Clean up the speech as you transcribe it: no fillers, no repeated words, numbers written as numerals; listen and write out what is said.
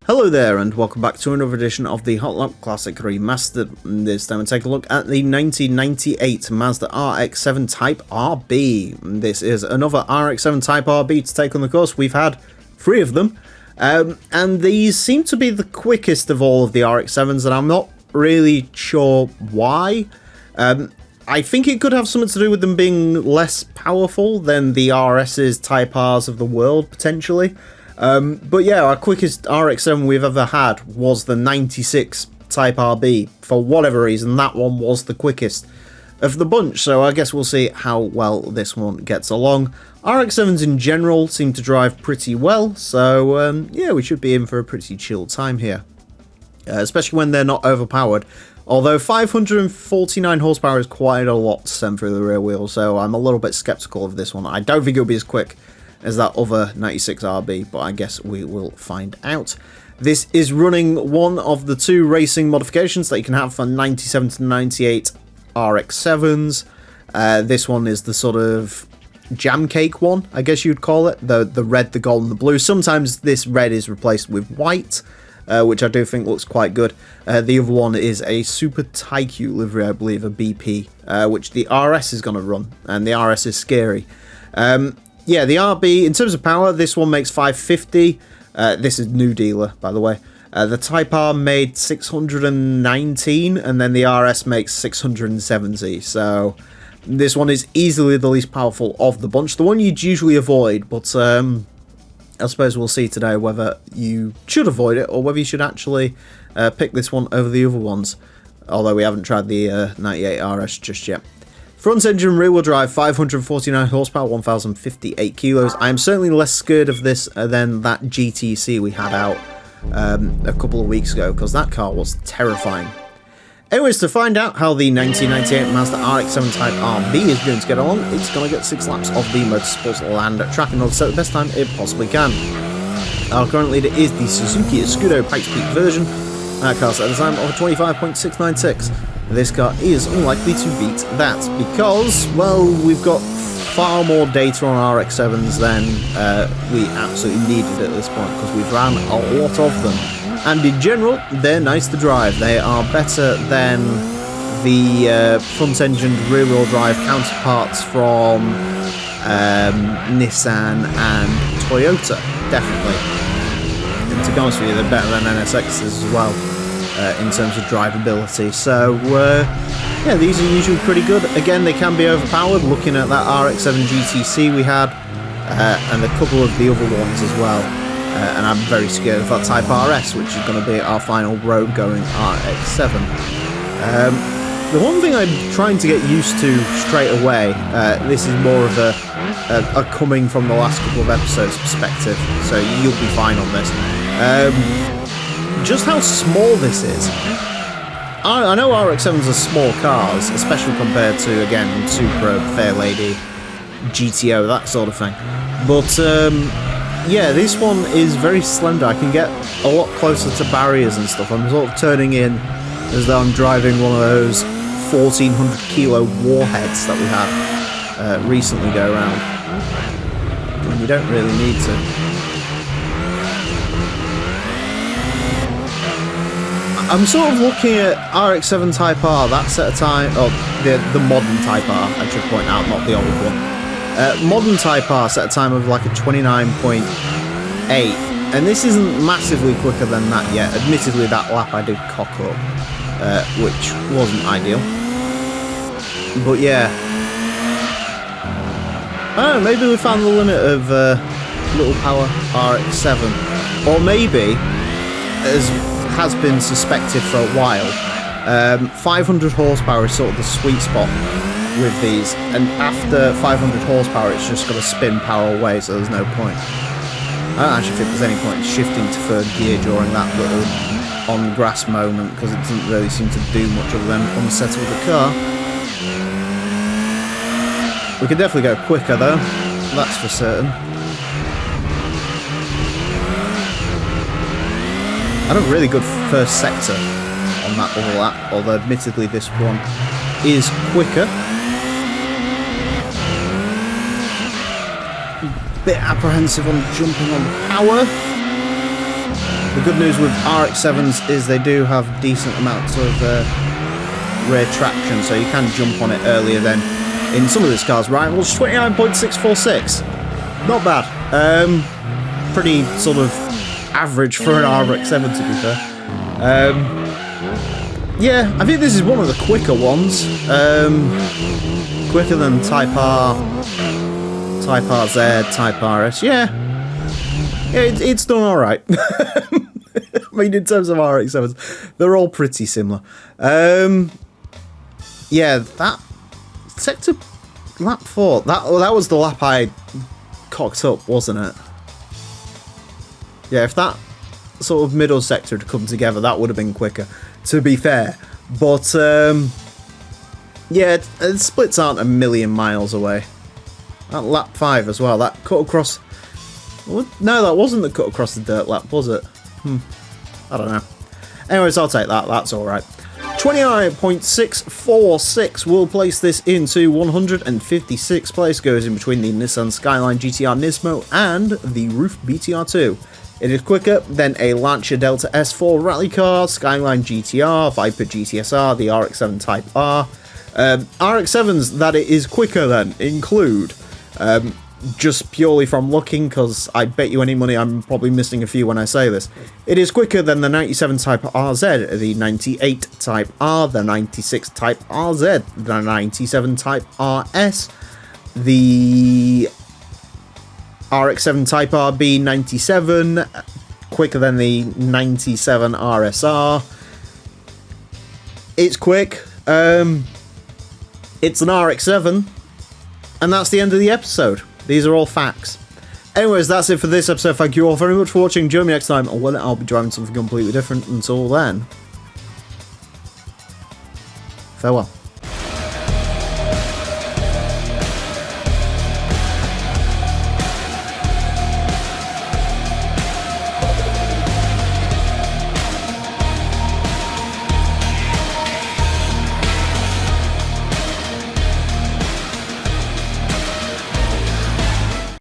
Hello there and welcome back to another edition of the Hot Lap Classic Remastered. This time we'll take a look at the 1998 Mazda RX-7 Type RB. This is another RX-7 Type RB to take on the course. We've had 3 of them, and these seem to be the quickest of all of the RX-7s, and I'm not really sure why. I think it could have something to do with them being less powerful than the RS's Type Rs of the world, potentially. But yeah, our quickest RX-7 we've ever had was the 96 Type RB. For whatever reason, that one was the quickest of the bunch, so I guess we'll see how well this one gets along. RX-7s in general seem to drive pretty well, so yeah, we should be in for a pretty chill time here. Especially when they're not overpowered. Although 549 horsepower is quite a lot to send through the rear wheel, so I'm a little bit skeptical of this one. I don't think it'll be as quick as that other 96 RB, but I guess we will find out. This is running one of the 2 racing modifications that you can have for 97 to 98 RX-7s. This one is the sort of jam cake one, I guess you'd call it. The red, the gold, and the blue. Sometimes this red is replaced with white, which I do think looks quite good. The other one is a Super Taikyu livery, I believe, a BP, which the RS is going to run, and the RS is scary. Yeah, the RB, in terms of power, this one makes 550. This is new dealer, by the way. The Type R made 619, and then the RS makes 670. So this one is easily the least powerful of the bunch. The one you'd usually avoid, but I suppose we'll see today whether you should avoid it or whether you should actually pick this one over the other ones. Although we haven't tried the 98 RS just yet. Front engine rear wheel drive, 549 horsepower, 1058 kilos. I am certainly less scared of this than that GTC we had out a couple of weeks ago, because that car was terrifying. Anyways, to find out how the 1998 Mazda RX-7 Type RB is going to get along, it's going to get 6 laps of the Motorsports Land track in order to set the best time it possibly can. Our current leader is the Suzuki Escudo Pikes Peak version. That car set at a time of 25.696. This car is unlikely to beat that because, well, we've got far more data on RX-7s than we absolutely needed at this point, because we've ran a lot of them. And in general, they're nice to drive. They are better than the front-engined rear-wheel drive counterparts from Nissan and Toyota, definitely. And to be honest with you, they're better than NSXs as well. In terms of drivability, so yeah, these are usually pretty good. Again, they can be overpowered, looking at that RX-7 GTC we had, and a couple of the other ones as well, and I'm very scared of that Type RS, which is going to be our final road-going RX-7. The one thing I'm trying to get used to straight away, this is more of a coming from the last couple of episodes perspective, so you'll be fine on this. Just how small this is. I know RX-7s are small cars, especially compared to, again, Supra, Fairlady, GTO, that sort of thing. But, yeah, this one is very slender. I can get a lot closer to barriers and stuff. I'm sort of turning in as though I'm driving one of those 1,400 kilo warheads that we had recently go around. And you don't really need to. I'm sort of looking at RX-7 Type R, that set of time, oh, the modern Type R, I should point out, not the old one. Modern Type R set a time of like a 29.8, and this isn't massively quicker than that yet. Admittedly, that lap I did cock up, which wasn't ideal. But yeah, I don't know, maybe we found the limit of little power RX-7, or maybe, as has been suspected for a while, 500 horsepower is sort of the sweet spot with these, and after 500 horsepower it's just got to spin power away, so there's no point. I don't actually think there's any point in shifting to third gear during that little on grass moment, because it doesn't really seem to do much other than unsettle the car. We could definitely go quicker though, that's for certain. I had a really good first sector on that other lap, although admittedly this one is quicker. Bit apprehensive on jumping on the power. The good news with RX-7s is they do have decent amounts of rear traction, so you can jump on it earlier than in some of these cars. Rivals 29.646. Not bad. Pretty sort of average for an RX-7, to be fair. Yeah, I think this is one of the quicker ones. Quicker than Type R, Type RZ, Type RS. Yeah, it's done alright. I mean, in terms of RX-7s, they're all pretty similar. Yeah, that sector lap 4, that was the lap I cocked up, wasn't it? Yeah, if that sort of middle sector had come together, that would have been quicker, to be fair. But, yeah, splits aren't a million miles away. That lap 5 as well, that cut across... No, that wasn't the cut across the dirt lap, was it? I don't know. Anyways, I'll take that, that's alright. 29.646 will place this into 156th place, goes in between the Nissan Skyline GTR Nismo and the Roof BTR2. It is quicker than a Lancia Delta S4 rally car, Skyline GTR, Viper GTSR, the RX-7 Type R. RX-7s that it is quicker than include, just purely from looking, because I bet you any money I'm probably missing a few when I say this. It is quicker than the 97 Type RZ, the 98 Type R, the 96 Type RZ, the 97 Type RS, the RX-7 Type RB 97, quicker than the 97 RSR. It's quick. It's an RX-7, and that's the end of the episode. These are all facts. Anyways, that's it for this episode. Thank you all very much for watching. Join me next time, and when I'll be driving something completely different. Until then, farewell.